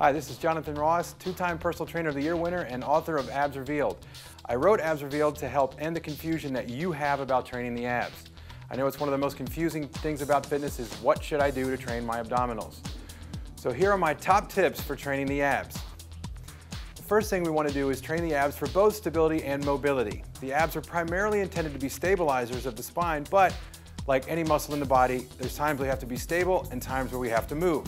Hi, this is Jonathan Ross, two-time Personal Trainer of the Year winner and author of Abs Revealed. I wrote Abs Revealed to help end the confusion that you have about training the abs. I know it's one of the most confusing things about fitness is what should I do to train my abdominals. So here are my top tips for training the abs. The first thing we want to do is train the abs for both stability and mobility. The abs are primarily intended to be stabilizers of the spine, but like any muscle in the body, there's times we have to be stable and times where we have to move.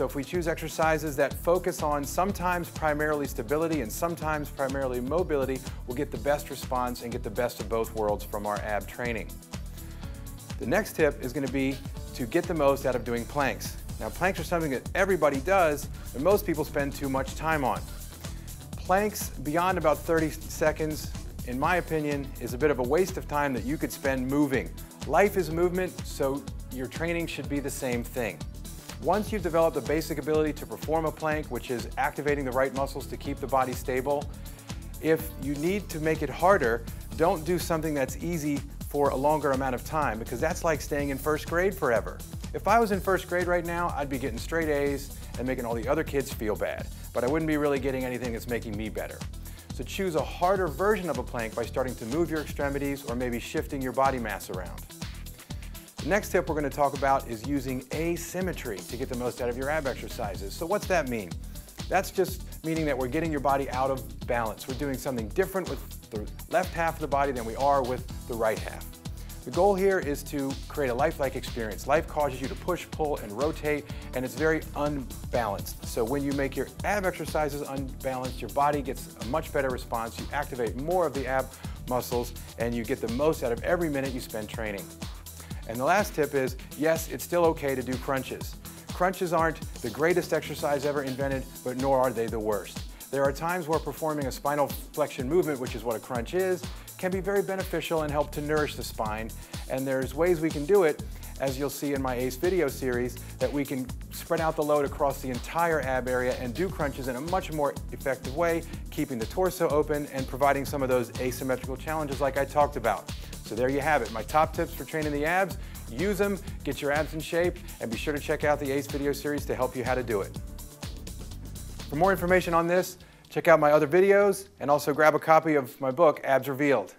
So if we choose exercises that focus on sometimes primarily stability and sometimes primarily mobility, we'll get the best response and get the best of both worlds from our ab training. The next tip is going to be to get the most out of doing planks. Now, planks are something that everybody does, but most people spend too much time on. Planks beyond about 30 seconds, in my opinion, is a bit of a waste of time that you could spend moving. Life is movement, so your training should be the same thing. Once you've developed the basic ability to perform a plank, which is activating the right muscles to keep the body stable, if you need to make it harder, don't do something that's easy for a longer amount of time, because that's like staying in first grade forever. If I was in first grade right now, I'd be getting straight A's and making all the other kids feel bad, but I wouldn't be really getting anything that's making me better. So choose a harder version of a plank by starting to move your extremities or maybe shifting your body mass around. The next tip we're going to talk about is using asymmetry to get the most out of your ab exercises. So what's that mean? That's just meaning that we're getting your body out of balance. We're doing something different with the left half of the body than we are with the right half. The goal here is to create a lifelike experience. Life causes you to push, pull, and rotate, and it's very unbalanced. So when you make your ab exercises unbalanced, your body gets a much better response. You activate more of the ab muscles, and you get the most out of every minute you spend training. And the last tip is, yes, it's still okay to do crunches. Crunches aren't the greatest exercise ever invented, but nor are they the worst. There are times where performing a spinal flexion movement, which is what a crunch is, can be very beneficial and help to nourish the spine. And there's ways we can do it, as you'll see in my ACE video series, that we can spread out the load across the entire ab area and do crunches in a much more effective way, keeping the torso open and providing some of those asymmetrical challenges like I talked about. So there you have it, my top tips for training the abs. Use them, get your abs in shape, and be sure to check out the ACE video series to help you how to do it. For more information on this, check out my other videos and also grab a copy of my book, Abs Revealed.